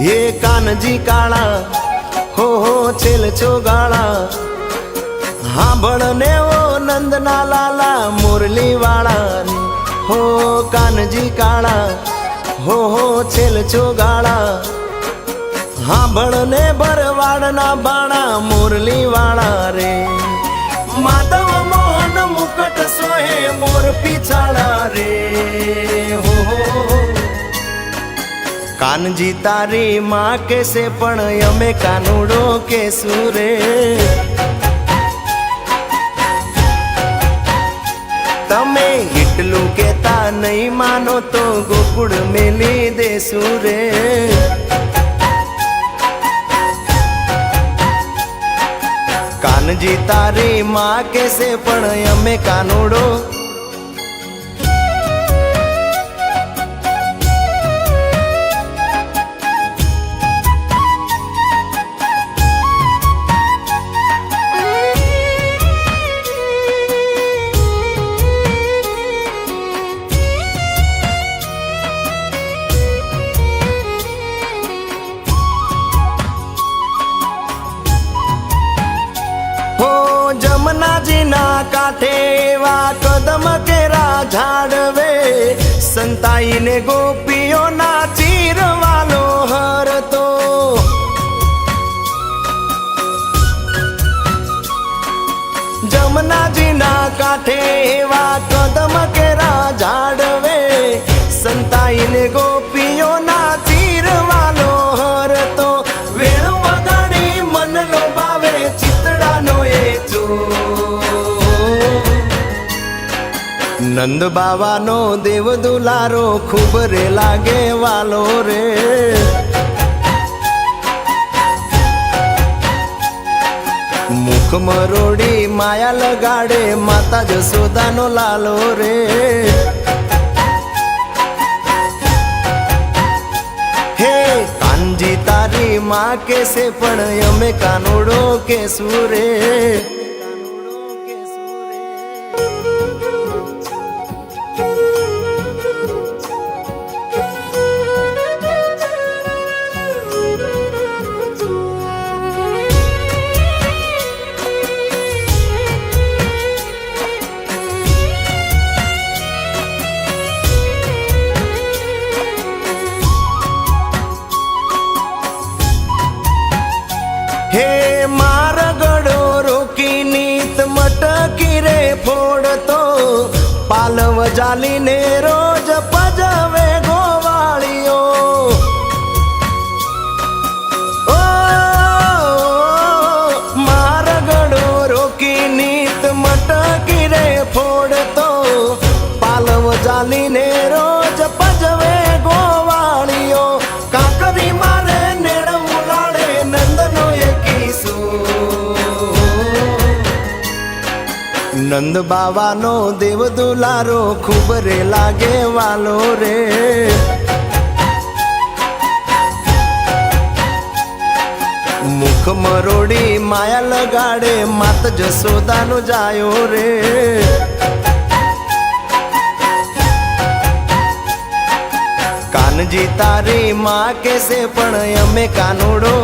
ये कानजी काळा हो छेल छोगाळा हाँ बड़ने वो नंदना लाला मुरली वाला हो कानजी काळा हो छेल छोगाळा हाँ बड़ने बरवाड़ना बाणा मुरली वाला रे माधव मोहन मुकट सोहे मोर पिछाड़ा रे हो कानजी तारी माँ कैसे पण यमे कानूडो के सूरे तमे इटलू केता नहीं मानो तो गोकुड़ मेली दे सूरे कानजी तारी माँ कैसे पण यमे कानूडो जमुना जी ना काठे वा कदम केरा झाड़वे संताई ने गोपियों ना चीर वालो हर तो जमुना जी ना काठे वा कदम केरा झाड़वे संताई ने गोपियों ना चीर वालो हर तो वेण वगाड़ी मन लो बावे चितड़ा नो नंद बाबा नो देव दुलारो खूब रे लागे वालो रे मुख मरोड़ी माया लगाड़े माता जसोदा नो लालो रे हे कांजी तारी माँ कैसे पण यमे कानूडो के सूरे हे मारगड़ो रोकी नीत मटकी रे फोड़ तो पालव जाली ने रोज पजवे गोवालियो ओ मारगड़ो रोकी नीत मटकी रे फोड़ तो पालव जाली ने रोज पजवे गोवालियो काकरी मारे नेड़ मुलाड़े नंदनो नंद बाबा नो देव दुलारो खूब रे लागे वालो रे मुख मरोड़ी माया लगाड़े मात जसोदा नो जायो रे कानजी तारी माँ कैसे पण यमे कानूडो